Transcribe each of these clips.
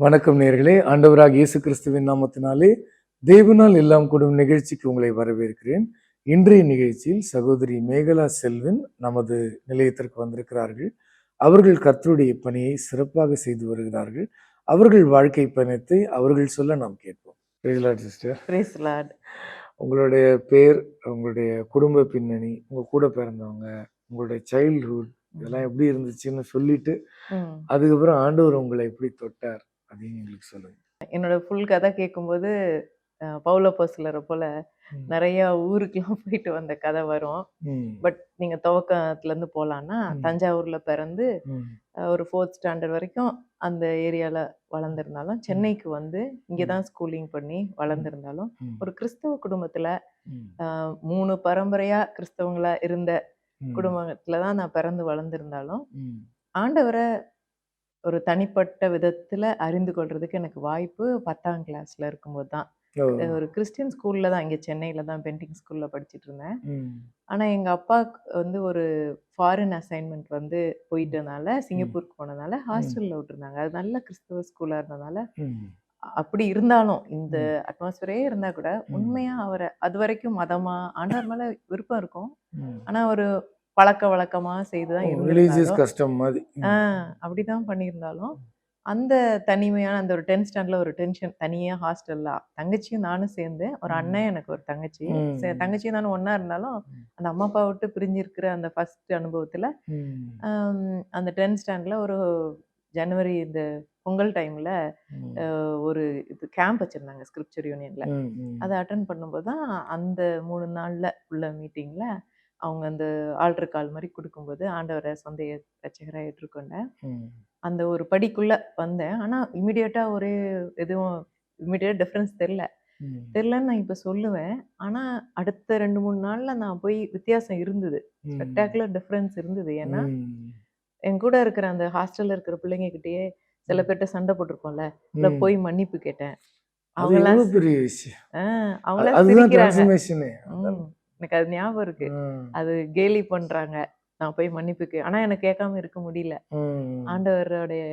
வணக்கம் நேயர்களே, ஆண்டவராக இயேசு கிறிஸ்துவின் நாமத்தினாலே தேவனால் எல்லாம் கூடும் நிகழ்ச்சிக்கு உங்களை வரவேற்கிறேன். இன்றைய நிகழ்ச்சியில் சகோதரி மேகலா செல்வன் நமது நிலையத்திற்கு வந்திருக்கிறார்கள். அவர்கள் கர்த்தருடைய பணியை சிறப்பாக செய்து வருகிறார்கள். அவர்கள் வாழ்க்கை பயணத்தை அவர்கள் சொல்ல நாம் கேட்போம். Praise lord sister. Praise lord. உங்களுடைய பேர், உங்களுடைய குடும்ப பின்னணி, உங்க கூட பிறந்தவங்க, உங்களுடைய சைல்ட்ஹுட் இதெல்லாம் எப்படி இருந்துச்சுன்னு சொல்லிட்டு அதுக்கப்புறம் ஆண்டவர் உங்களை எப்படி தொட்டார் அப்படின்னு எங்களுக்கு சொல்லுங்க. என்னோட ஃபுல் கதை கேட்கும்போது பவுல அப்போஸ்தலரை போல நிறைய ஊருக்குலாம் போயிட்டு வந்த கதை வரும். பட் நீங்க துவக்கத்துல இருந்து போலான்னா, தஞ்சாவூர்ல பிறந்து ஒரு 4th ஸ்டாண்டர்ட் வரைக்கும் அந்த ஏரியால வளர்ந்துருந்தாலும், சென்னைக்கு வந்து இங்கதான் ஸ்கூலிங் பண்ணி வளர்ந்துருந்தாலும், ஒரு கிறிஸ்தவ குடும்பத்துல 3 பரம்பரையா கிறிஸ்தவங்களா இருந்த குடும்பத்துலதான் நான் பிறந்து வளர்ந்துருந்தாலும், ஆண்டவரை ஒரு தனிப்பட்ட விதத்துல அறிந்து கொள்றதுக்கு எனக்கு வாய்ப்பு 10ஆம் கிளாஸ்ல இருக்கும்போது தான். ஒரு கிறிஸ்டியன் ஸ்கூல்ல தான், இங்க சென்னையில தான் பென்டிங் ஸ்கூல்ல படிச்சுட்டு இருந்தேன். ஆனா எங்க அப்பாவுக்கு வந்து ஒரு ஃபாரின் அசைன்மெண்ட் வந்து போயிட்டனால, சிங்கப்பூருக்கு போனதுனால ஹாஸ்டல்ல விட்டுருந்தாங்க. அது நல்ல கிறிஸ்தவ ஸ்கூலா இருந்ததுனால, அப்படி இருந்தாலும் இந்த அட்மாஸ்பியரே இருந்தா கூட உண்மையா அவரை அது வரைக்கும் மதமா ஆண்டவர் மேல விருப்பம் இருக்கும். ஆனா ஒரு பழக்க வழக்கமா செய்துதான் அப்படிதான் பண்ணியிருந்தாலும், அந்த தனிமையான அந்த ஒரு 10th ஸ்டாண்டர்ட்ல ஒரு டென்ஷன், தனியா ஹாஸ்டல்ல தங்கச்சியும் நானும் சேர்ந்து, ஒரு அண்ணன் எனக்கு ஒரு தங்கச்சி, தங்கச்சியும் நானும் ஒன்னா இருந்தாலும் அந்த அம்மா அப்பா விட்டு பிரிஞ்சிருக்கிற அந்த ஃபர்ஸ்ட் அனுபவத்துல அந்த 10th ஸ்டாண்டர்ட்ல ஒரு ஜனவரி இந்த பொங்கல் டைம்ல ஒரு இது கேம்ப் வச்சிருந்தாங்க ஸ்கிரிப்சர் யூனியன்ல. அதை அட்டென்ட் பண்ணும்போது தான் அந்த 3 நாள்ல உள்ள மீட்டிங்ல அவங்க அந்த ஆல்டர் கால் மாதிரி கொடுக்கும்போது ஆண்டவரை சொந்த ரட்சகராக ஏற்றுக்கொண்டேன். அந்த ஒரு படிக்குள்ள வந்தேன். ஆனா இமிடியேட்டா ஒரு எதுவும் இமிடியேட் டிஃபரன்ஸ் தெரியலன்னு நான் இப்ப சொல்லுவேன். ஆனா அடுத்த 2-3 நாள்ல நான் போய் வித்தியாசம் இருந்தது, ஸ்பெக்டாகுலர் டிஃபரன்ஸ் இருந்தது. ஏன்னா என் கூட இருக்கிற அந்த ஹாஸ்டல்ல இருக்கிற பிள்ளைங்க கிட்டயே சில பேர்ட்ட சண்டை போட்டிருக்கோம்ல, இல்ல போய் மன்னிப்பு கேட்டேன். அவங்களாம் சிரிக்கிறாங்க. எனக்கு அது ஞாபகம் இருக்கு. அது கேலி பண்றாங்க, நான் போய் மன்னிப்புக்கு. ஆனா எனக்கு கேட்காம இருக்க முடியல. ஆண்டவருடைய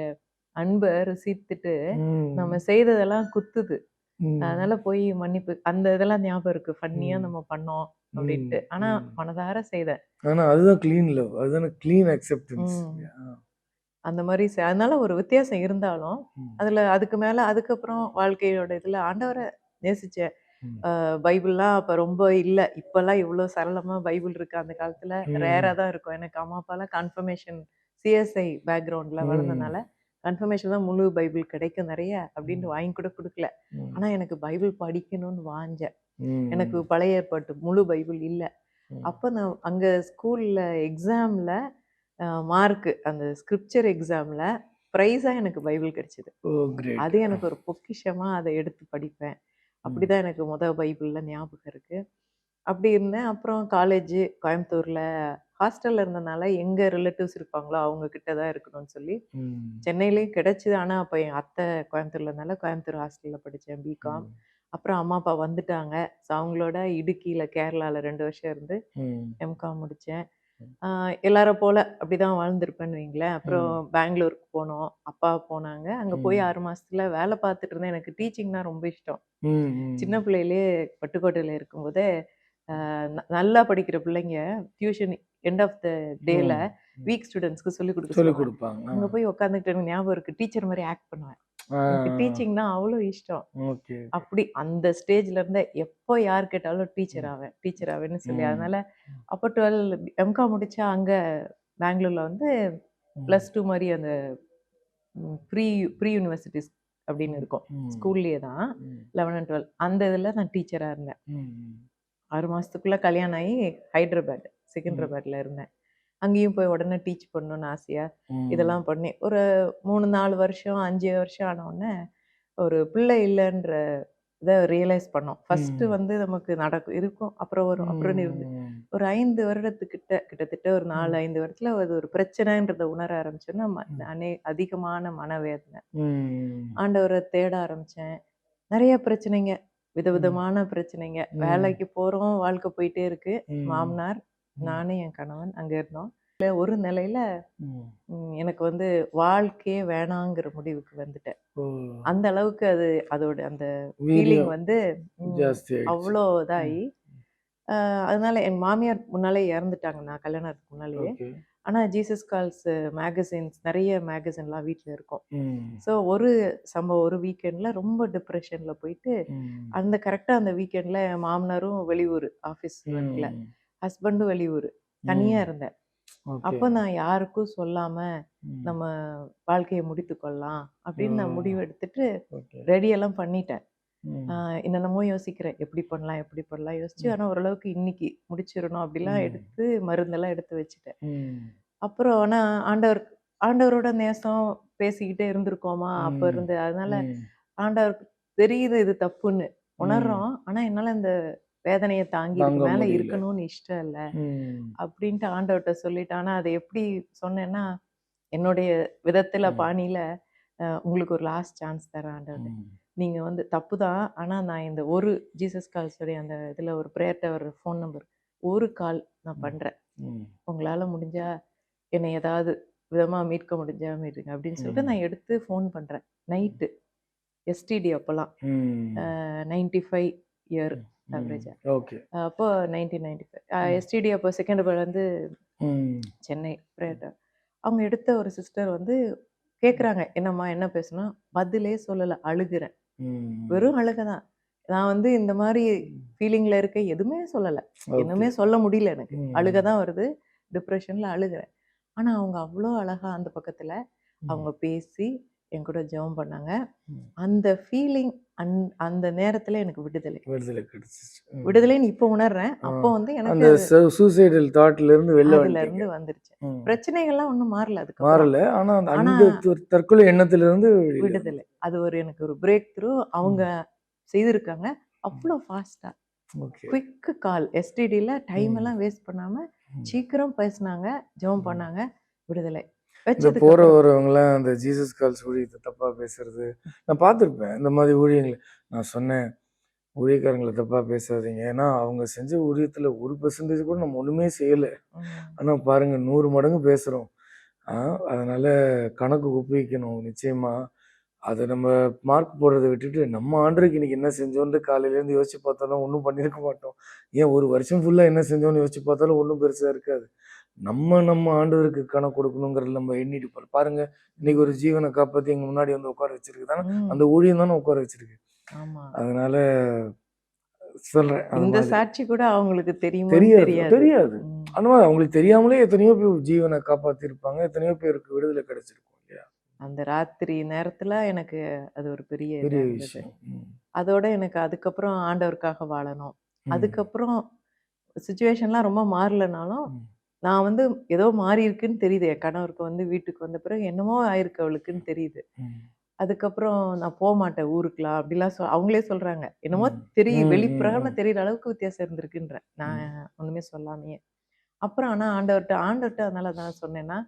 அன்பை ருசித்துட்டு நம்ம செய்ததெல்லாம் குத்துது, அதனால போய் மன்னிப்பு. அந்த இதெல்லாம் ஞாபகம் இருக்கு, ஃபன்னியா நம்ம பண்ணோம் அப்படின்ட்டு. ஆனா மனதார செய்தேன். ஆனா அதுதான் க்ளீன் லவ், அதுதான் க்ளீன் அக்செப்டன்ஸ். அந்த மாதிரி அதனால ஒரு வித்தியாசம் இருந்தாலும் அதுல அதுக்கு மேல அதுக்கப்புறம் வாழ்க்கையோட இதுல ஆண்டவரை நேசிச்சேன். பைபிள்லாம் அப்ப ரொம்ப இல்ல, இப்பெல்லாம் இவ்வளவு சரளமா பைபிள் இருக்கு. அந்த காலத்துல ரேரா தான் இருக்கும். எனக்கு அம்மா அப்பாலாம் கன்ஃபர்மேஷன் சிஎஸ்ஐ பேக்ரவுண்ட்ல வளர்ந்தனால கன்ஃபர்மேஷன் தான் முழு பைபிள் கிடைக்கும் நிறைய அப்படின்னு வாங்கி கூட கொடுக்கல. ஆனா எனக்கு பைபிள் படிக்கணும்னு வாஞ்சேன். எனக்கு பழைய ஏற்பாட்டு முழு பைபிள் இல்ல. அப்ப நான் அங்க ஸ்கூல்ல எக்ஸாம்ல மார்க், அந்த ஸ்கிரிப்சர் எக்ஸாம்ல பிரைஸா எனக்கு பைபிள் கிடைச்சது. அது எனக்கு ஒரு பொக்கிஷமா அதை எடுத்து படிப்பேன். அப்படிதான் எனக்கு பைபிள்ல ஞாபகம் இருக்கு. அப்படி இருந்தேன். அப்புறம் காலேஜ் கோயம்புத்தூர்ல ஹாஸ்டல்ல இருந்தனால எங்க ரிலேட்டிவ்ஸ் இருப்பாங்களோ அவங்க கிட்டதான் இருக்கணும்னு சொல்லி சென்னையிலயும் கிடைச்சது. ஆனா அப்ப என் அத்தை கோயம்புத்தூர்ல இருந்தால கோயம்புத்தூர் ஹாஸ்டல்ல படிச்சேன் பிகாம். அப்புறம் அம்மா அப்பா வந்துட்டாங்க. அவங்களோட இடுக்கியில கேரளால 2 வருஷம் இருந்து எம்காம் முடிச்சேன். எல்லாரும் போல அப்படிதான் வாழ்ந்திருப்பேன்னு வைங்களேன். அப்புறம் பெங்களூருக்கு போனோம், அப்பா போனாங்க. அங்க போய் 6 மாசத்துல வேலை பார்த்துட்டு இருந்தேன். எனக்கு டீச்சிங்னா ரொம்ப இஷ்டம். சின்ன பிள்ளையிலே பட்டுக்கோட்டையில இருக்கும்போதே நல்லா படிக்கிற பிள்ளைங்க டியூஷன் எண்ட் ஆஃப் த டேல வீக் ஸ்டூடெண்ட்ஸ்க்கு சொல்லி கொடுப்பாங்க. அங்க போய் உட்காந்துக்கிட்டு ஞாபகம் இருக்கு, டீச்சர் மாதிரி ஆக்ட் பண்ணுவேன். எனக்கு டீச்சிங்னா அவ்வளோ இஷ்டம். ஓகே. அப்படி அந்த ஸ்டேஜ்ல இருந்தே எப்போ யார் கேட்டாலும் டீச்சர் ஆவேன், டீச்சர் ஆவேன்னு சொல்லி. ம். அதனால அப்போ 12 எம்காம் முடிச்சா அங்க பெங்களூர்ல வந்து +2 மாரி அந்த ப்ரீ ப்ரீ யூனிவர்சிட்டிஸ் அப்படின்னு இருக்கும். ஸ்கூல்லயே தான் 11 அண்ட் 12 அந்த இதில நான் டீச்சரா இருந்தேன். 6 மாசத்துக்குள்ள கல்யாணம் ஆகி ஹைதராபாத், செகந்திராபாத்ல இருந்தேன். அங்கேயும் போய் உடனே டீச் பண்ணணும்னு ஆசையா, இதெல்லாம் பண்ணி ஒரு 3, 4 வருஷம், 5 வருஷம் ஆன உடனே ஒரு பிள்ளை இல்லன்ற இத ரியலைஸ் பண்ணோம். ஃபர்ஸ்ட்டு வந்து நமக்கு இருக்கும், அப்புறம் வரும், அப்புறம் இருந்து ஒரு 5 வருடத்துக்கிட்ட கிட்டத்தட்ட ஒரு 4, 5 வருடத்துல அது ஒரு பிரச்சனைன்றத உணர ஆரம்பிச்சோன்னா, அதிகமான மனவேதனை. ஆண்டவர தேட ஆரம்பிச்சேன். நெறைய பிரச்சனைங்க. விதவிதமான பிரச்சனைங்க. வேலைக்கு போறோம், வாழ்க்கை போயிட்டே இருக்கு. மாமனார், நானு, என் கணவன் அங்க இருந்தோம். ஒரு நிலையில எனக்கு வந்து வாழ்க்கையே வேணாங்கிற முடிவுக்கு வந்துட்டேன். அந்த அளவுக்கு அதோட அந்த ஃபீலிங் வந்து ஜாஸ்தி அவ்ளோ இதாகி, அதனால என் மாமியார் முன்னாலே இறந்துட்டாங்க. நான் கல்யாணம் ஆகுறதுக்கு முன்னாலேயே. ஆனா ஜீசஸ் கால்ஸ் மேகசின்ஸ் நெறைய மேகசின்லாம் வீட்ல இருக்கும். ஸோ ஒரு சம்பவம் ஒரு வீக்கெண்ட்ல ரொம்ப டிப்ரஷன்ல போயிட்டு, அந்த கரெக்ட்டா அந்த வீக்கெண்ட்ல என் மாமனாரும் வெளியூர் ஆஃபீஸ் ஒர்க்ல, ஹஸ்பண்டும் வெளியூர். தனியா இருந்தேன். அப்ப நான் யாருக்கும் சொல்லாம நம்ம வாழ்க்கைய முடித்துக் கொள்ளலாம் அப்படின்னு நான் முடிவு எடுத்துட்டு ரெடி எல்லாம் பண்ணிட்டேன். என்னென்னமோ யோசிக்கிறேன். எப்படி பண்ணலாம், எப்படி பண்ணலாம் யோசிச்சு, ஆனா ஓரளவுக்கு இன்னைக்கு முடிச்சிரணும் அப்படிலாம் எடுத்து மருந்தெல்லாம் எடுத்து வச்சுட்டேன். அப்புறம் ஆனா ஆண்டவரோட நேசம் பேசிக்கிட்டே இருந்திருக்கோமா அப்ப இருந்து. அதனால ஆண்டவருக்கு தெரியுது இது தப்புன்னு உணர்றோம். ஆனா என்னால இந்த வேதனைய தாங்கி இதுக்கு மேல இருக்கணும்னு இஷ்டம் இல்ல. அப்படின்ட்டு ஆண்டவர்ட்ட சொல்லிட்டேன். ஆனா அத எப்படி சொன்னேன்னா, என்னுடைய விதத்துல பாணியில உங்களுக்கு ஒரு லாஸ்ட் சான்ஸ் தரேன் ஆண்டவரே. நீங்க வந்து தப்பு தான். ஆனா நான் இந்த ஒரு ஜீசஸ் கால்ஸுடைய அந்த இதுல ஒரு பிரேயர் டவர் ஃபோன் நம்பர் ஒரு கால் நான் பண்றேன். உங்களால முடிஞ்சா என்னை ஏதாவது விதமா மீட்க முடிஞ்சா மீட்டுங்க அப்படின்னு சொல்லிட்டு நான் எடுத்து ஃபோன் பண்றேன். நைட்டு எஸ்டிடி அப்பலாம் 95 இயர் ஆவரேஜா. ஓகே. அப்போ 1995 எஸ்டிடி அப்போ செகண்ட் வந்து சென்னை பிரேயர் டவர். அவங்க எடுத்த ஒரு சிஸ்டர் வந்து கேட்குறாங்க, என்னம்மா என்ன பேசணும்? பதிலே சொல்லல, அழுகுறேன். வெறும் அழுக தான். நான் வந்து இந்த மாரி ஃபீலிங்ல இருக்கேன், எதுவுமே சொல்லல. எதுவுமே சொல்ல முடியல எனக்கு. அழுக தான் வருது. டிப்ரஷன்ல அழுகுறேன். ஆனா அவங்க அவ்ளோ அழகா அந்த பக்கத்துல அவங்க பேசி என் கூட ஜெபம் பண்ணாங்க. அந்த ஃபீலிங் அந்த நேரத்துல எனக்கு விடுதலை. விடுதலை கிடைச்சிச்சு. விடுதலைன்னு இப்ப உணர்றேன். அப்போ வந்து எனக்கு அந்த சூசைடல் தாட்ல இருந்து வெளில அதுல இருந்து வந்துருச்சு. பிரச்சனைகள்லாம் ஒண்ணும் மாறல அதுக்கப்புறம். மாறல. ஆனா அந்த தற்கொலை எண்ணத்துல இருந்து விடுதலை. அது எனக்கு ஒரு பிரேக் த்ரூ அவங்க செய்திருக்காங்க. அவ்ளோ ஃபாஸ்ட்டா. குயிக் கால் எஸ்டிடில டைம் எல்லாம் வேஸ்ட் பண்ணாம சீக்கிரம் பேசுனாங்க, ஜெபம் பண்ணாங்க, விடுதலை. இந்த போற வரவங்கலாம் அந்த ஜீசஸ் கால்ஸ் ஊழியத்தை தப்பா பேசுறது நான் பார்த்துருப்பேன். இந்த மாதிரி ஊழியங்களை நான் சொன்னேன், ஊழியக்காரங்களை தப்பா பேசாதீங்க. ஏன்னா அவங்க செஞ்ச ஊழியத்துல 1% கூட நம்ம ஒண்ணுமே செய்யல. ஆனா பாருங்க 100 மடங்கு பேசுறோம். அதனால கணக்கு ஒப்புவிக்கணும் நிச்சயமா. அதை நம்ம மார்க் போடுறதை விட்டுட்டு நம்ம ஆண்டருக்கு இன்னைக்கு என்ன செஞ்சோன்னு காலையிலேருந்து யோசிச்சு பார்த்தாலும் ஒன்றும் பண்ணியிருக்க மாட்டோம். ஏன் ஒரு வருஷம் ஃபுல்லாக என்ன செஞ்சோன்னு யோசிச்சு பார்த்தாலும் ஒன்றும் பெருசாக இருக்காது. நம்ம ஆண்டவருக்கு கணக்கு கொடுக்கணுங்கிறது நம்ம எண்ணிட்டு போகிறோம். பாருங்க, இன்னைக்கு ஒரு ஜீவனை காப்பாற்றி எங்க முன்னாடி வந்து உட்கார வச்சிருக்கு தானே, அந்த ஊழியம் தானே உட்கார வச்சிருக்கு. அதனால சொல்றேன், இந்த சாட்சி கூட அவங்களுக்கு தெரியாது. அந்த மாதிரி அவங்களுக்கு தெரியாமலே எத்தனையோ பேர் ஜீவனை காப்பாத்திருப்பாங்க, எத்தனையோ பேருக்கு விடுதலை கிடைச்சிருக்கும் இல்லையா? அந்த ராத்திரி நேரத்துல எனக்கு அது ஒரு பெரிய விஷயம். அதோட எனக்கு அதுக்கப்புறம் ஆண்டவருக்காக வாழணும். அதுக்கப்புறம் சிச்சுவேஷன்லாம் ரொம்ப மாறலனாலும் நான் வந்து ஏதோ மாறி இருக்குன்னு தெரியுது. என் கணவருக்கு வந்து வீட்டுக்கு வந்த பிறகு என்னமோ ஆயிருக்கு அவளுக்குன்னு தெரியுது. அதுக்கப்புறம் நான் போமாட்டேன் ஊருக்குலாம் அப்படிலாம் அவங்களே சொல்றாங்க. என்னமோ தெரியும், வெளிப்புறமா தெரியுற அளவுக்கு வித்தியாசம் இருந்திருக்குன்றேன். நான் ஒண்ணுமே சொல்லாமயே. அப்புறம் ஆனா ஆண்டவர்ட்ட அதனால நான் சொன்னேன்னா,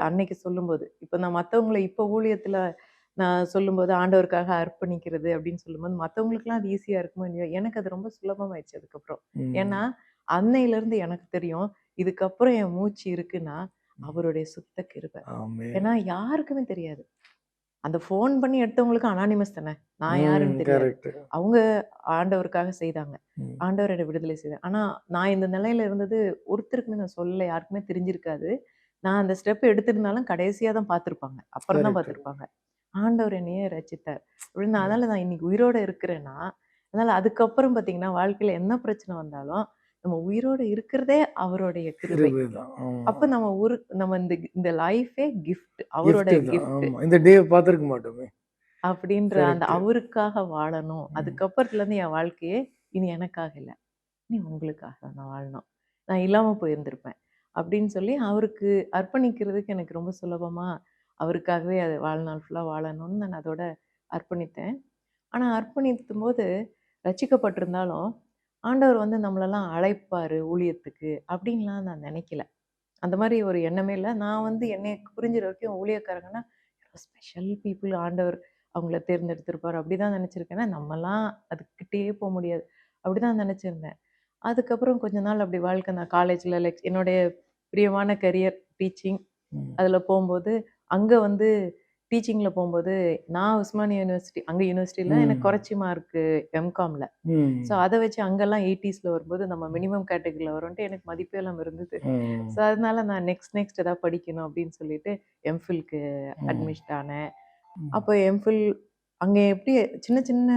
அன்னைக்கு சொல்லும்போது, இப்ப நான் மத்தவங்கள இப்ப ஊழியத்துல நான் சொல்லும்போது ஆண்டவருக்காக அர்ப்பணிக்கிறது அப்படின்னு சொல்லும்போது, மத்தவங்களுக்குலாம் அது ஈஸியா இருக்குமோ இல்லையோ, எனக்கு அது ரொம்ப சுலபமாயிடுச்சு அதுக்கப்புறம். ஏன்னா, அன்னையிலிருந்து எனக்கு தெரியும், இதுக்கப்புறம் என் மூச்சு இருக்குன்னா, அவருடைய சுத்த கிருபை. ஏன்னா யாருக்குமே தெரியாது. அந்த ஃபோன் பண்ணி எடுத்தவங்களுக்கு அனானிமஸ் தானே. நான் யாருன்னு தெரியாது. அவங்க ஆண்டவருக்காக செய்தாங்க. ஆண்டவர் என்னை விடுதலை செய்தார். ஆனா நான் இந்த நிலையில இருந்தது ஒருத்தருக்குமே நான் சொல்லல. யாருக்குமே தெரிஞ்சிருக்காது. நான் அந்த ஸ்டெப் எடுத்திருந்தாலும் கடைசியா தான் பார்த்திருப்பாங்க. அப்புறம் தான் பார்த்திருப்பாங்க. ஆண்டவர் என்னையே ரட்சித்தார் அப்படின்னு. அதனால நான் இன்னைக்கு உயிரோட இருக்கிறேன்னா, அதனால அதுக்கப்புறம் பார்த்தீங்கன்னா, வாழ்க்கையில என்ன பிரச்சனை வந்தாலும், நம்ம உயிரோட இருக்கிறதே அவருடைய கிருபை. கிருபைதான். அப்ப ஆமா. நம்ம இந்த இந்த லைஃபே கிஃப்ட். அவரோட கிஃப்ட் தான். கிஃப்ட். ஆமா. இந்த டேவ பார்த்திருக்க மாட்டோமே. அப்படின்ற அந்த கரெக்ட். அவருக்காக வாழணும். ம். அதுக்கப்புறத்துலேருந்து என் வாழ்க்கையே இனி எனக்காக இல்ல. இனி உங்களுக்காக நான் வாழணும். நான் இல்லாம போயிருந்திருப்பேன். அப்படின்னு சொல்லி அவருக்கு அர்ப்பணிக்கிறதுக்கு எனக்கு ரொம்ப சுலபமா, அவருக்காகவே அது வாழ்நாள் ஃபுல்லா வாழணும்னு நான் அதோட அர்ப்பணித்தேன். ஆனா அர்ப்பணிக்கும்போது ரட்சிக்கப்பட்டிருந்தாலும், ஆண்டவர் வந்து நம்மளெல்லாம் அழைப்பாரு ஊழியத்துக்கு அப்படின்லாம் நான் நினைக்கல. அந்த மாரி ஒரு எண்ணமே இல்ல. நான் வந்து என்னைய புரிஞ்சுற வரைக்கும் ஊழியக்காரங்கன்னா, ஸ்பெஷல் பீப்பிள் ஆண்டவர் அவங்கள தேர்ந்தெடுத்திருப்பாரு. அப்படிதான் நினைச்சிருக்கேன். ஏன்னா நம்மலாம் அதுக்கிட்டயே போ முடியாது. அப்படிதான் நினைச்சிருந்தேன். அதுக்கப்புறம் கொஞ்ச நாள் அப்படி வாழ்க்கை நான் காலேஜ்ல என்னுடைய பிரியமான கரியர் டீச்சிங். ம். அதில போம்போது, அங்க வந்து டீச்சிங்ல போம்போது, நான் உஸ்மானியா யூனிவர்சிட்டி அங்க யூனிவர்சிட்டில எனக்கு ம். குறைச்சி மார்க்கு எம்காம்ல. ஸோ ம். அத வச்சு அங்கலாம் 80ஸ்ல வரும்போது நம்ம மினிமம் கேட்டகரில வரோன்ட்டு எனக்கு மதிப்பே இல்லாம இருந்தது. ஸோ ம். அதனால நான் நெக்ஸ்ட் ஏதாவது படிக்கணும் அப்படின்னு சொல்லிட்டு எம்ஃபில்க்கு ம். அட்மிட் ஆனேன். ம். அப்போ எம்ஃபில் அங்க எப்படி சின்ன சின்ன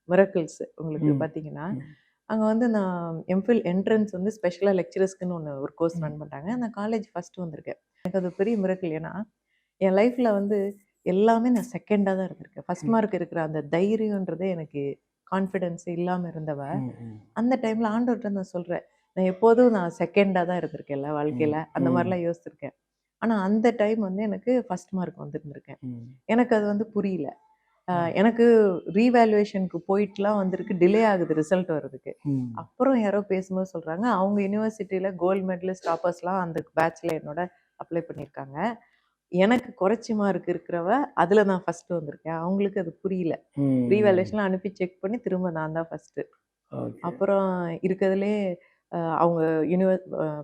மிரக்கிள்ஸ் உங்களுக்கு ம். பார்த்தீங்கன்னா, ம். அங்க வந்து நான் எம்ஃபில் என்ட்ரன்ஸ் வந்து ஸ்பெஷலா லெக்சரர்ஸ்க்குன்னு ஒரு கோர்ஸ் ம். ரன் பண்றாங்க. நான் காலேஜ் ஃபர்ஸ்ட் வந்திருக்கேன். எனக்கு அது பெரிய மிரக்கிள். ஏன்னா, என் லைஃப்ல வந்து எல்லாமே நான் செகண்டா தான் இருந்திருக்கேன். ஃபர்ஸ்ட் ம். மார்க் இருக்கிற அந்த தைரியன்றதே எனக்கு கான்ஃபிடன்ஸ் இல்லாம இருந்தவ, ம். ம். அந்த டைம்ல ஆண்டவர்ட்ட நான் சொல்றேன். நான் எப்போதும் நான் செகண்டா தான் இருந்திருக்கேன்ல ம். வாழ்க்கையில. அந்த ம். மாரிலாம் யோசிச்சிருக்கேன். ஆனா அந்த டைம் வந்து எனக்கு ஃபர்ஸ்ட் மார்க் வந்திருந்திருக்கேன். ம். எனக்கு அது வந்து புரியல. ம். எனக்கு ரீவேல்யூவேஷனுக்கு போயிட்டுலாம் வந்திருக்கு. டிலே ஆகுது ரிசல்ட் வர்றதுக்கு. ம். அப்புறம் யாரோ பேசும்போது சொல்றாங்க, அவங்க யுனிவர்சிட்டில கோல்ட் மெடலிஸ்ட் டாப்பர்ஸ்லாம் அந்த பேட்ச்ல என்னோட அப்ளை பண்ணியிருக்காங்க. எனக்கு குறைச்சி மார்க் இருக்கிறவ, அதுல நான் ஃபர்ஸ்ட் வந்திருக்கேன். அவங்களுக்கு அது புரியல. ம். ரீவேல்யூவேஷன்லாம் அனுப்பி செக் பண்ணி திரும்ப நான் தான் ஃபர்ஸ்ட்டு. ஓகே. அப்புறம் இருக்கறதுலயே அவங்க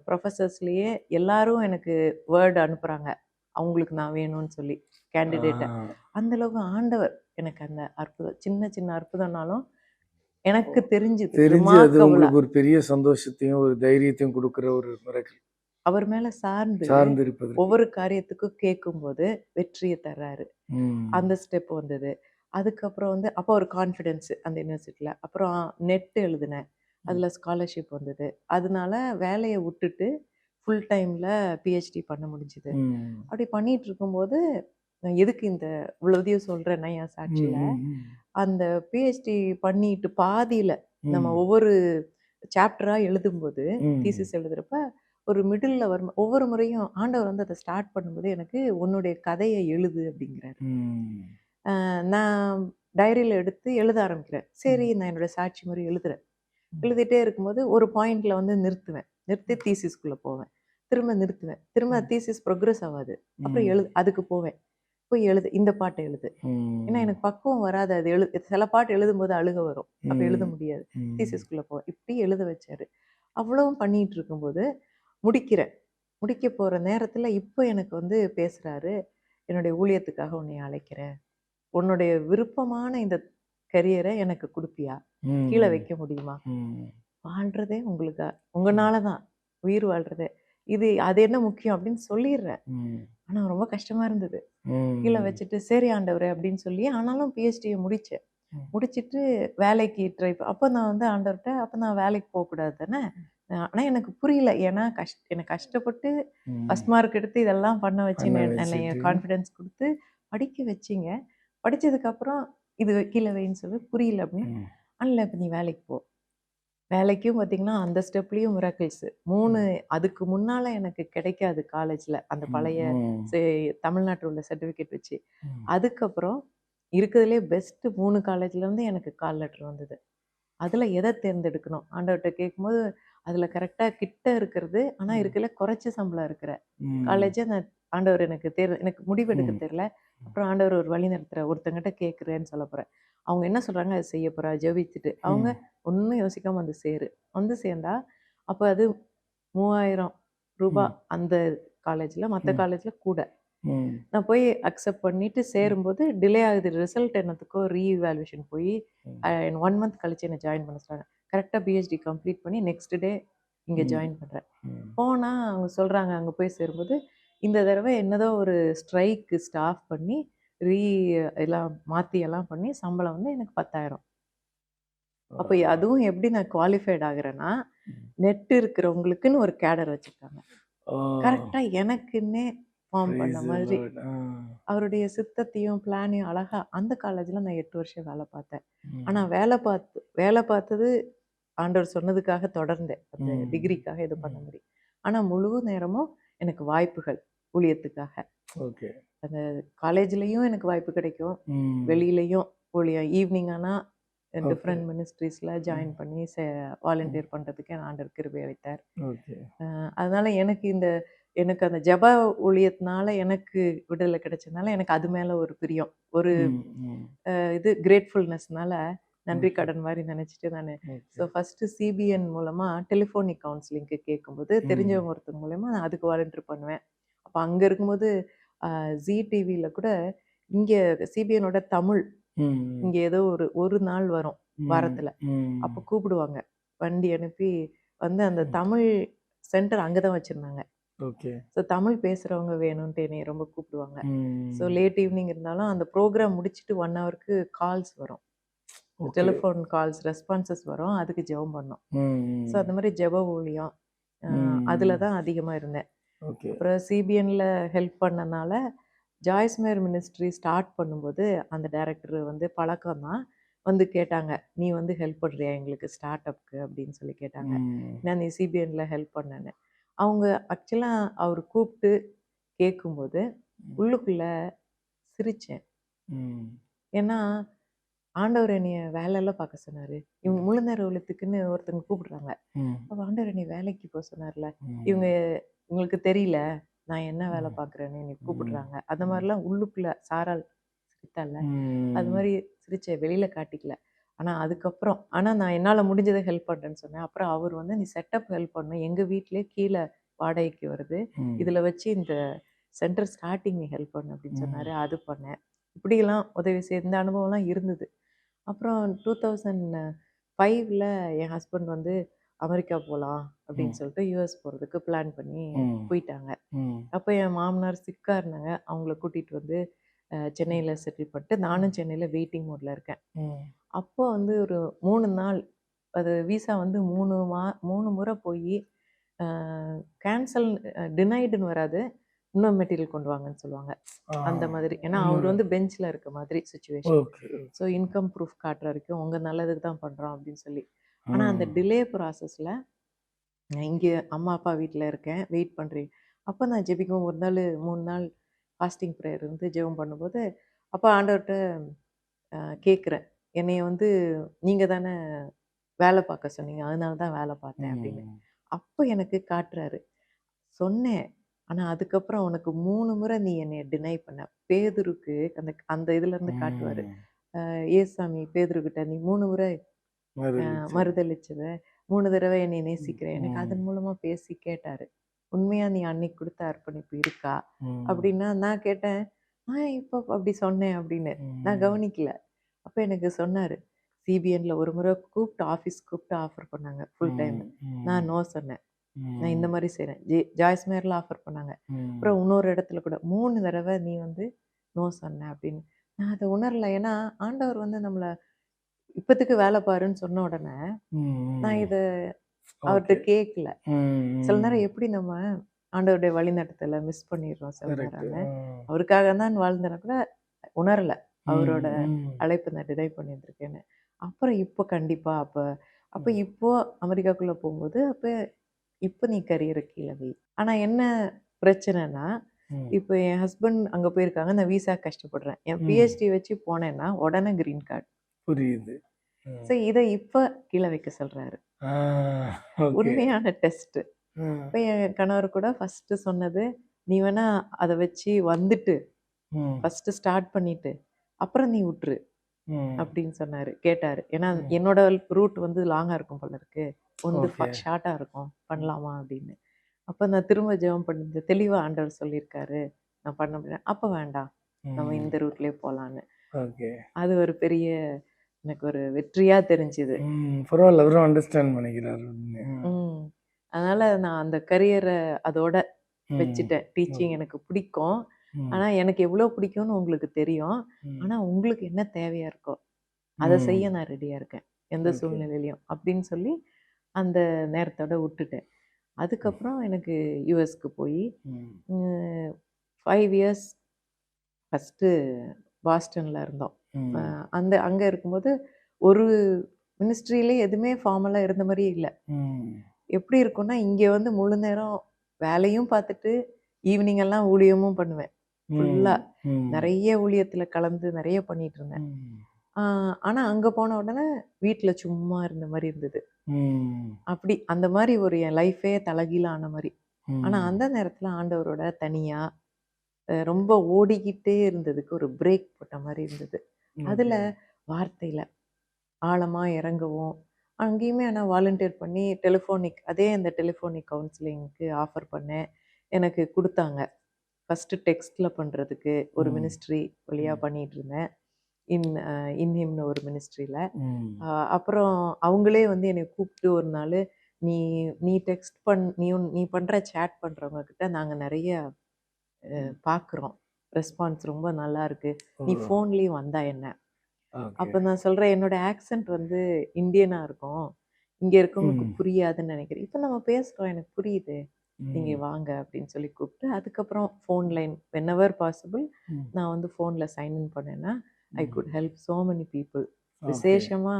புரொஃபசர்ஸ்லயே எல்லாரும் எனக்கு வேர்ட் அனுப்புறாங்க. அவங்களுக்கு நான் வேணும்னு சொல்லி கேண்டிடேட்ட. ஆ. அந்த அளவுக்கு ஆண்டவர் எனக்கு அந்த அற்புதம் சின்ன சின்ன அற்புதம்னாலும் எனக்கு ஓ! தெரிஞ்சுது. தெரிஞ்சு அது ரிமார்க்கபுளா உங்களுக்கு ஒரு பெரிய சந்தோஷத்தையும், ஒரு தைரியத்தையும் குடுக்குற ஒரு மிராக்கிள். அவர் மேல சார்ந்து சார்ந்து இருப்பதற்கு. ஒவ்வொரு காரியத்துக்கும் கேட்கும்போது வெற்றிய தர்றாரு. ம். அந்த ஸ்டெப் வந்தது. அதுக்கப்புறம் வந்து அப்போ ஒரு கான்ஃபிடன்ஸ் அந்த யுனிவர்சிட்டில. அப்புறம் நெட் எழுதினேன். ம். அதில ஸ்காலர்ஷிப் வந்தது. அதனால வேலைய விட்டுட்டு ஃபுல் டைம்ல பிஹெச்டி பண்ண முடிஞ்சது. ம். அப்படி பண்ணிட்டு இருக்கும்போது, நான் எதுக்கு இந்த இவ்வளோதையும் சொல்றேன்னா என் ம். சாட்சியில, ம். அந்த பிஹெச்டி பண்ணிட்டு பாதியில நம்ம ம். ஒவ்வொரு சாப்டரா எழுதும்போது, ம். தீசிஸ் எழுதுறப்ப ஒரு மிடில்ல வரும் ஒவ்வொரு முறையும் ஆண்டவர் வந்து அத ஸ்டார்ட் பண்ணும்போது எனக்கு உன்னுடைய கதைய எழுது அப்படிங்கிறாரு. ம். நான் டைரியில எடுத்து எழுத ஆரம்பிக்கிறேன். சரி ம். நான் என்னோட சாட்சி மாரி எழுதுறேன். ம். எழுதிட்டே இருக்கும்போது ஒரு பாயிண்ட்ல வந்து நிறுத்துவேன். நிறுத்தி தீசிஸ்குள்ள போவேன். திரும்ப நிறுத்துவேன். திரும்ப ம். தீசிஸ் ப்ரொக்ரஸ் ஆவாது. அப்புறம் ம். அதுக்கு போவேன். போய் எழுது. இந்த பாட்ட எழுது. ஏன்னா ம். எனக்கு பக்குவம் வராது. அது சில பாட்டு எழுதும்போது அழுக வரும். அப்ப எழுத ம். முடியாது. ம். தீசிஸ்குள்ள போவேன். இப்படி எழுத வச்சாரு. அவ்வளவும் பண்ணிட்டு இருக்கும்போது முடிக்கிறேன். முடிக்க போற நேரத்துல இப்போ எனக்கு வந்து பேசுறாரு. "என்னுடைய ஊழியத்துக்காக உன்னைய அழைக்கிறேன். உன்னுடைய விருப்பமான இந்த கரியர எனக்கு குடுப்பியா? கீழ ம். வைக்க முடியுமா? ம். வாழ்றதே உங்களுக்கா ம். உங்கனால தான். உயிர் வாழ்றதே. அது என்ன முக்கியம் அப்படின்னு சொல்லிர்றேன். ம். ஆனா ரொம்ப கஷ்டமா இருந்தது. கீழ ம். வச்சுட்டு, "சரி ஆண்டவரே" அப்படின்னு சொல்லி ஆனாலும் பிஹெச்டிய முடிச்சேன். ம். முடிச்சுட்டு வேலைக்கு அப்ப நான் வந்து ஆண்டவர்ட்ட, "அப்ப நான் வேலைக்கு போக்கூடாது தானே?" ஆனா எனக்கு புரியல. ஏன்னா எனக்கு கஷ்டப்பட்டு ம். ஃபர்ஸ்ட் மார்க் எடுத்து இதெல்லாம் பண்ண வச்சு பண்ண என்னைய வச்சுட்டு கான்ஃபிடன்ஸ் குடுத்து படிக்க வச்சீங்க. படிச்சதுக்கப்புறம் இது கீழ வைன்னு சொல்லி புரியல அப்படின்னா, ம். "இல்ல இப்ப நீ வேலைக்கு போ." வேலைக்கும் பார்த்தீங்கன்னா, அந்த ஸ்டெப்லயும் மிராக்கிள்ஸ். 3 ம். அதுக்கு முன்னால எனக்கு கிடைக்காது காலேஜ்ல. அந்த ம். பழைய ம். செ தமிழ்நாட்டுல உள்ள சர்டிஃபிகேட் வச்சு. ம். அதுக்கப்புறம் இருக்கிறதுலயே பெஸ்ட் 3 காலேஜ்லேருந்து எனக்கு கால் லெட்டர் வந்தது. அதுல எத தேர்ந்தெடுக்கணும்? ஆண்டவர்ட்ட கேட்கும்போது, அதுல கரெக்ட்டா கிட்ட இருக்கிறது, ஆனா ம். இருக்கறதுல குறைச்ச சம்பளம் இருக்கிற ம். காலேஜ நான் ஆண்டவர் எனக்கு முடிவெடுக்க ம். தெரியல. அப்புறம் ஆண்டவர் ஒரு வழி நடத்துறார். ஒருத்தங்கிட்ட கேட்கிறேன்னு சொல்லப் போறேன். அவங்க என்ன சொல்றாங்க, அத செய்யப் போறா ஜெபிச்சுட்டு. அவங்க ம். ஒண்ணும் யோசிக்காம வந்து சேரு. வந்து சேர்ந்தா, அப்ப அது ரூ. 3000 ம். அந்த காலேஜ்ல. மத்த ம். காலேஜ்ல கூட. ம். நான் போய் அக்செப்ட் பண்ணிட்டு ம். சேரும்போது டிலே ஆகுது. ரிசல்ட் என்னத்துக்கோ ரீஇவாலுவேஷன் போயி, ம். 1 மந்த் கழிச்சு என்ன ஜாயின் பண்ண சொல்றாங்க. கரெக்ட்டா பிஹெச்டி கம்ப்ளீட் பண்ணி நெக்ஸ்ட் டே இங்க ம். ஜாயின் பண்றேன். ம். போனா அவங்க சொல்றாங்க அங்க போய் சேரும்போது, இந்த தடவ என்னதோ ஒரு ஸ்ட்ரைக் ஸ்டாஃப் பண்ணி, ரீ எல்லாம் மாத்தி எல்லாம் பண்ணி சம்பளம் வந்து எனக்கு 10,000. அப்ப அதுவும் எப்படி நான் குவாலிஃபைட் ஆகுறேன்னா, நெட் இருக்கிறவங்களுக்குன்னு ஒரு கேடர் வச்சிருக்காங்க. கரெக்ட்டா எனக்குன்னே ஃபார்ம் பண்ண மாதிரி. அவருடைய சித்தத்தையும், பிளானையும் அழகா அந்த காலேஜ்ல நான் 8 வருஷம் வேலை பார்த்தேன். ஆனா வேலை பார்த்தது ஆண்டவர் சொன்னதுக்காக தொடர்ந்தேன். அந்த டிகிரிக்காக இது பண்ண முடியும். ஆனா முழு நேரமும் எனக்கு வாய்ப்புகள் ஊழியத்துக்காக. ஓகே. அந்த காலேஜ்லயும் எனக்கு வாய்ப்பு கிடைக்கும். வெளியிலயும் ஊழியம் ஈவினிங் ஆனா டிஃப்ரெண்ட் மினிஸ்ட்ரீஸ்ல ஜாயின் பண்ணி வாலண்டியர் பண்றதுக்கு ஆண்டவர் கிருபை அளித்தார். ஓகே. அதனால எனக்கு அந்த ஜெப ஊழியத்தினால எனக்கு விடுதலை கிடைச்சதுனால எனக்கு அது மேல ஒரு பிரியம். ஒரு இது கிரேட்ஃபுல்னஸ்னால நன்றி கடன் மாதிரி நினைச்சிட்டு நானு ஃபர்ஸ்ட் சிபிஎன் மூலமா டெலிஃபோனிக் கவுன்சிலிங்க்கு கேட்கும்போது தெரிஞ்சவங்க ஒருத்தர் மூலமா நான் அதுக்கு வாலண்டியர் பண்ணுவேன். அப்ப அங்க இருக்கும்போது ஜி டிவில கூட இங்க சிபிஎனோட தமிழ் இங்க ஏதோ ஒரு நாள் வரும் வாரத்துல. அப்ப கூப்பிடுவாங்க. வண்டி அனுப்பி வந்து அந்த தமிழ் சென்டர் அங்கதான் வச்சிருந்தாங்க. ஓகே. ஸோ தமிழ் பேசுறவங்க வேணும்ட்டு என்னைய ரொம்ப கூப்பிடுவாங்க. ஸோ லேட் ஈவினிங் இருந்தாலும் அந்த ப்ரோக்ராம் முடிச்சுட்டு 1 ஹவருக்கு கால்ஸ் வரும். டெலிஃபோன் கால்ஸ் ரெஸ்பான்சஸ் வரும். அதுக்கு ஜெபம் பண்ணோம். ஸோ அந்த மாதிரி ஜெப ஊழியம் அதுல தான் அதிகமா இருந்தேன். அப்புறம் சிபிஎன்ல ஹெல்ப் பண்ணனால ஜாய்ஸ்மேர் மினிஸ்ட்ரி ஸ்டார்ட் பண்ணும்போது அந்த டைரக்டர் வந்து பழக்கம் தான் வந்து கேட்டாங்க, நீ வந்து ஹெல்ப் பண்றியா எங்களுக்கு ஸ்டார்ட் அப்க்கு அப்படின்னு சொல்லி கேட்டாங்க. நான் நீ சிபிஎன்ல ஹெல்ப் பண்ணேன்னு. அவங்க ஆக்சுவலா அவர் கூப்பிட்டு கேட்கும்போது உள்ளுக்குள்ள சிரிச்சேன். ஏன்னா ஆண்டவர் என்னைய வேலையெல்லாம் பார்க்க சொன்னாரு. இவங்க முழு நேர ஊழியத்துக்குன்னு ஒருத்தவங்க கூப்பிடுறாங்க. அப்ப ஆண்டவர் என்னை வேலைக்கு போக சொன்னார்ல. இவங்களுக்கு தெரியல நான் என்ன வேலை பார்க்குறேன்னு என்னை கூப்பிடுறாங்க. அந்த மாதிரிலாம் உள்ளுக்குள்ள சாரால் சிரித்தால அது மாதிரி சிரிச்சேன். வெளியில காட்டிக்கல. ஆனா நான் என்னால முடிஞ்சதை ஹெல்ப் பண்றேன்னு சொன்னேன். அப்புறம் அவர் வந்து நீ செட்டப் ஹெல்ப் பண்ணணும். எங்க வீட்லயே கீழே வாடகைக்கு வருது. இதுல வச்சு இந்த சென்டர் ஸ்டார்டிங் நீ ஹெல்ப் பண்ணு அப்படின்னு சொன்னாரு. அது பண்ணேன். இப்படியெல்லாம் உதவி செய்ய இந்த அனுபவம்லாம் இருந்தது. அப்புறம் 2005ல என் ஹஸ்பண்ட் வந்து அமெரிக்கா போகலாம் அப்படின்னு சொல்லிட்டு யூஎஸ் போகிறதுக்கு பிளான் பண்ணி போயிட்டாங்க. அப்போ என் மாமனார் சிக்கா இருந்தாங்க. அவங்கள கூட்டிகிட்டு வந்து சென்னையில் செட்டில் பண்ணிட்டு நானும் சென்னையில் வெயிட்டிங் மோடில் இருக்கேன். அப்போ வந்து ஒரு 3 நாள் அது விசா வந்து 3 முறை போய் கேன்சல் டினைடுன்னு வராது, இன்னும் மெட்டீரியல் கொண்டு வாங்கன்னு சொல்லுவாங்க. அந்த மாதிரி. ஏன்னா அவர் வந்து பெஞ்சில் இருக்க மாதிரி சுச்சுவேஷன். ஸோ இன்கம் ப்ரூஃப் காட்டுற வரைக்கும் உங்கள் நல்லதுக்கு தான் பண்ணுறோம் அப்படின்னு சொல்லி. ஆனால் அந்த டிலே ப்ராசஸில் நான் இங்கே அம்மா அப்பா வீட்டில் இருக்கேன், வெயிட் பண்ணுறேன். அப்போ நான் ஜெபிக்கும் ஒரு நாள் 3 நாள் ஃபாஸ்டிங் ப்ரேயர் இருந்து ஜெபம் பண்ணும்போது அப்போ ஆண்டவர்கிட்ட கேட்குறேன், என்னைய வந்து நீங்கள் தானே வேலை பார்க்க சொன்னீங்க, அதனால தான் வேலை பார்த்தேன் அப்படின்னு. அப்போ எனக்கு காட்டுறாரு. சொன்னேன். ஆனா அதுக்கப்புறம் உனக்கு 3 முறை நீ என்னைய டினை பண்ண. பேதுருக்கு அந்த இதுல இருந்து காட்டுவாரு. ஏசாமி பேதுருகிட்ட நீ 3 முறை மறுதளிச்சத 3 தடவை என்னை நேசிக்கிறேன். எனக்கு அதன் மூலமா பேசி கேட்டாரு. உண்மையா நீ அன்னைக்கு கொடுத்த அர்ப்பணிப்பு இருக்கா? அப்படின்னா நான் கேட்டேன். இப்போ அப்படி சொன்னேன் அப்படின்னு. நான் கவனிக்கல. அப்ப எனக்கு சொன்னாரு. சிபிஎன்ல ஒரு முறை ஆஃபீஸ் கூப்பிட்டு ஆஃபர் பண்ணாங்க ஃபுல் டைம். நான் நோ சொன்னேன். நான் இந்த மாதிரி செய்கிறேன். ஜாய்ஸ்மேரில் ஆஃபர் பண்ணாங்க. அப்புறம் இன்னொரு இடத்துல கூட 3 தடவை நீ வந்து நோ சொன்ன அப்படின்னு. நான் அதை உணரல. ஏன்னா ஆண்டவர் வந்து நம்மளை இப்போத்துக்கு வேலை பாருன்னு சொன்ன உடனே நான் இதை அவர்கிட்ட கேட்கல. சில நேரம் எப்படி நம்ம ஆண்டவருடைய வழிநடத்தலை மிஸ் பண்ணிடுறோம் சில நேரம். அவருக்காக தான் வாழ்ந்தேன்னா கூட உணரல அவரோட அழைப்பு நான் டினை பண்ணியிருந்திருக்கேன்னு. அப்புறம் இப்போ கண்டிப்பா அப்போ இப்போ அமெரிக்காக்குள்ள போகும்போது இப்போ நீ கரியரை கீழே வை. ஆனா என்ன பிரச்சனைனா இப்போ என் ஹஸ்பண்ட் அங்க போயிருக்காங்க, நான் விசா கஷ்டப்படுறேன். என் பிஹெச்டி வச்சு போனேன்னா உடனே கிரீன் கார்டு. புரியுது. ஸோ இதை இப்போ கீழே வைக்க சொல்றாரு. உண்மையான டெஸ்ட். இப்போ என் கணவர் கூட ஃபர்ஸ்ட் சொன்னது, நீ வேணா அதை வச்சு வந்துட்டு ஃபர்ஸ்ட் ஸ்டார்ட் பண்ணிட்டு அப்புறம் நீ விட்டுரு அப்படின்னு சொன்னாரு. கேட்டாரு. ஏன்னா என்னோட ரூட் வந்து லாங்கா இருக்கும் போல இருக்கு, வந்து ஷார்ட்டா இருக்கும், பண்ணலாமா அப்படின்னு. அப்ப நான் திரும்ப ஜெபம் பண்ணி தெளிவா ஆண்டவர் சொல்லியிருக்காரு நான் பண்ண முடியும். அப்ப வேண்டாம், நம்ம இந்த ரூட்லயே போலான்னு. அது ஒரு பெரிய எனக்கு ஒரு வெற்றியா தெரிஞ்சுது. பரவாயில்ல, அவரும் அண்டர்ஸ்டாண்ட் பண்ணிக்கிறாரு. அதனால நான் அந்த கரியரை அதோட வச்சுட்டேன். டீச்சிங் எனக்கு பிடிக்கும். ம். ஆனா எனக்கு எவ்வளோ பிடிக்கும்னு உங்களுக்கு தெரியும். ம். ஆனா உங்களுக்கு என்ன தேவையா இருக்கோ, அத ம். செய்ய நான் ரெடியா இருக்கேன். எந்த ஓகே. சூழ்நிலையிலயும். அப்படின்னு சொல்லி அந்த நேரத்தோட விட்டுட்டேன். அதுக்கப்புறம் எனக்கு யுஎஸ்க்கு போயி, ம். ம் 5 இயர்ஸ் ஃபர்ஸ்ட்டு பாஸ்டன்ல இருந்தோம். அ ம். அங்க இருக்கும்போது ஒரு மினிஸ்ட்ரியிலே எதுவுமே ஃபார்மலா இருந்த மாரியே இல்ல. ம். எப்படி இருக்கும்னா, இங்க வந்து முழு நேரம் வேலையும் பார்த்துட்டு, ஈவினிங் எல்லாம் ஊழியமும் பண்ணுவேன். ம். ஃபுல்லா. ம். நெறைய ஊழியத்துல கலந்து நெறைய பண்ணிட்டு இருந்தேன். ம். ஆ ஆனா அங்க போன உடனே வீட்ல சும்மா இருந்த மாரி இருந்தது. ம். அப்படி அந்த மாரி ஒரு என் லைஃபே தலகீழா ஆன மாரி. ஆனா ம். அந்த நேரத்துல ஆண்டவரோட தனியா ரொம்ப ஓடிக்கிட்டே இருந்ததுக்கு ஒரு பிரேக் போட்ட மாரி இருந்தது. அதுல ஓகே. வார்த்தையில ஆழமா இறங்கவும், அங்கேயுமே ஆனா வாலண்டியர் பண்ணி அதே அந்த டெலிஃபோனிக் கவுன்சிலிங்க்கு ஆஃபர் பண்ணேன். எனக்கு குடுத்தாங்க. ஃபர்ஸ்ட்டு டெக்ஸ்ட்ல பண்றதுக்கு ஒரு ம். மினிஸ்ட்ரி வழியா ம். பண்ணிட்டுருந்தேன். இன் அ இன்ஹிம்னு ஒரு மினிஸ்ட்ரில. ம். அப்புறம் அவங்களே வந்து என்னைய கூப்பிட்டு ஒரு நாளு, "நீ நீ டெக்ஸ்ட் பண் நீ நீ பண்ற சேட் பண்றவங்க கிட்ட நாங்க நெறைய ம். பார்க்குறோம். ரெஸ்பான்ஸ் ரொம்ப நல்லா இருக்கு. ஓ! நீ ஃபோன்லயும் வந்தா என்ன?" ஓகே. அப்ப நான் சொல்றேன், "என்னோட ஆக்சென்ட் வந்து இந்தியனா இருக்கும். இங்க இருக்கவங்களுக்கு ம். புரியாதுன்னு நெனைக்கிறேன்." "இப்ப நம்ம பேசுறோம் எனக்கு புரியுது. நீங்க ம். வாங்க." அப்படின்னு சொல்லி கூப்பிட்டு, அதுக்கப்புறம் ஃபோன் லைன் வெனெவர் பாசிபிள் ம். நான் வந்து ஃபோன்ல சைன் இன் பண்ணேன்னா, ஐ ம். Good help so many people. Okay. விசேஷமா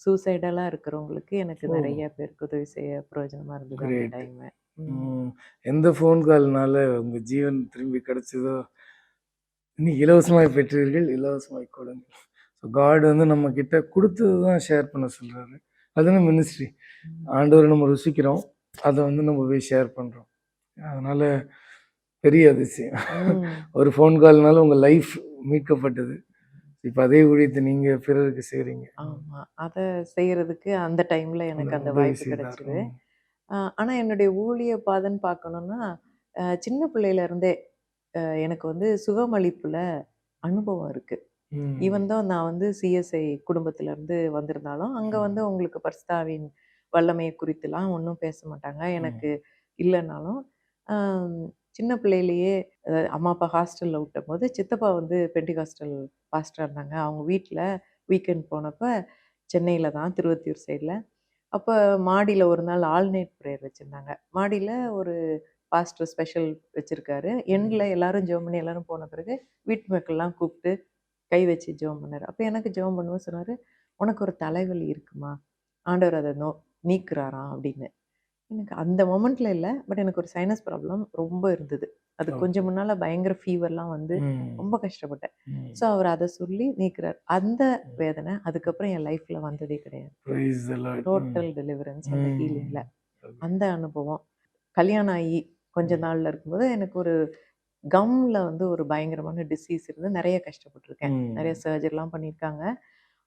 சூசைடலா இருக்கிறவங்களுக்கு எனக்கு ஓ! நெறைய பேருக்கு உதவி செய்ய பிரயோஜனமா இருந்தது அந்த கிரேட். டைமு. ம். ம். எந்த ஃபோன் கால்னால உங்க ஜீவன் திரும்பி கிடைச்சதோ, இன்னைக்கு இலவசமாய் பெற்றீர்கள், இலவசமாய் கொடுங்கள். ஸோ காட் வந்து நம்ம கிட்ட குடுத்தது தான் ஷேர் பண்ண சொல்றாரு. அதுதானே மினிஸ்ட்ரி. ம். ஆண்டவர நம்ம ருசிக்கிறோம். அத வந்து நம்ம போய் ஷேர் பண்றோம். அதனால பெரிய அதிசயம். ம். ஒரு ஃபோன் கால்னால உங்க லைஃப் மீட்கப்பட்டது. இப்ப அதே ஊழியத்த நீங்க பிறருக்கு செய்றீங்க. ஆமா. அத செய்யறதுக்கு அந்த டைம்ல அந்த எனக்கு அந்த உதவி வாய்ப்பு செய்தார். கிடைச்சது. ம். ஆனா என்னுடைய ஊழிய பாதைன்னு பார்க்கணும்னா, சின்ன பிள்ளையில இருந்தே எனக்கு வந்து சுகமளிப்புல அனுபவம் இருக்கு. ம். ஈவன் தோ நான் வந்து சிஎஸ்ஐ குடும்பத்திலருந்து வந்திருந்தாலும், அங்க வந்து ம். உங்களுக்கு பரிசுத்தாவின் வல்லமைய குறித்துலாம் ஒண்ணும் பேச மாட்டாங்க. ம். எனக்கு இல்லனாலும், அம் சின்ன பிள்ளையிலேயே அம்மா, அப்பா ஹாஸ்டல்ல விட்டபோது, சித்தப்பா வந்து பென்டிகாஸ்டல் பாஸ்டரா இருந்தாங்க. அவங்க வீட்ல வீக்கெண்ட் போனப்ப, சென்னையில தான் திருவொத்தியூர் சைட்ல. அப்ப மாடியில ஒரு நாள் ஆல்நைட் பிரேயர் வச்சிருந்தாங்க. மாடியில ஒரு பாஸ்டர் ஸ்பெஷல் வச்சிருக்காரு. எண்ட்ல ம். எல்லாரும் ஜெபம் பண்ணி எல்லாரும் போன பிறகு, வீட்டு மக்கள்லாம் கூப்ட்டு கை வச்சு ஜெபம் பண்ணாரு. அப்ப எனக்கு ஜெபம் பண்ணும்போது சொன்னாரு, "உனக்கு ஒரு தலைவலி இருக்குமா? ஆண்டவர் அத நீக்குறாராம்" அப்படின்னு. எனக்கு அந்த மொமெண்ட்ல இல்ல. பட் எனக்கு ஒரு சைனஸ் ப்ராப்ளம் ரொம்ப இருந்தது. அது கொஞ்சம் ஓகே. முன்னால பயங்கர ஃபீவர்லாம் வந்து ம். ரொம்ப கஷ்டப்பட்டேன். ம். ஸோ அவர் அத சொல்லி நீக்குறார். அந்த வேதனை அதுக்கப்புறம் என் லைஃப்ல வந்ததே கிடையாது. Praise the Lord. ம். டோட்டல் டெலிவரன்ஸ் அந்த ம். ஹீலிங்ல. ஓகே. அந்த அனுபவம். கல்யாணம் ஆகி கொஞ்ச ம். நாள்ல இருக்கும்போது எனக்கு ஒரு கம்ல வந்து ஒரு பயங்கரமான டிசீஸ் இருந்து நெறைய கஷ்டப்பட்டுருக்கேன். நெறைய ம். சர்ஜரிலாம் பண்ணியிருக்காங்க.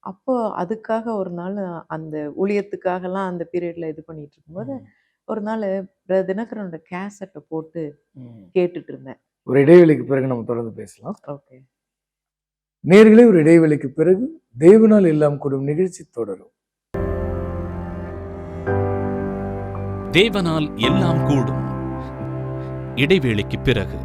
அப்போ அதுக்காக ஒரு நாள் அந்த ஊழியத்துக்காகலாம் அந்த பீரியட்ல இது பண்ணிட்டு இருக்கும்போது, ம். ஒரு நாளு தினகரனோட கேசட்ட போட்டு ம். கேட்டுட்டு இருந்தேன். ஒரு இடைவேளைக்கு பிறகு நம்ம தொடர்ந்து பேசலாம். ஓகே. நேயர்களே ஒரு இடைவேளைக்கு பிறகு தேவனால் எல்லாம் கூடும் நிகழ்ச்சி தொடரும். தேவனால் எல்லாம் கூடும். இடைவேளைக்கு பிறகு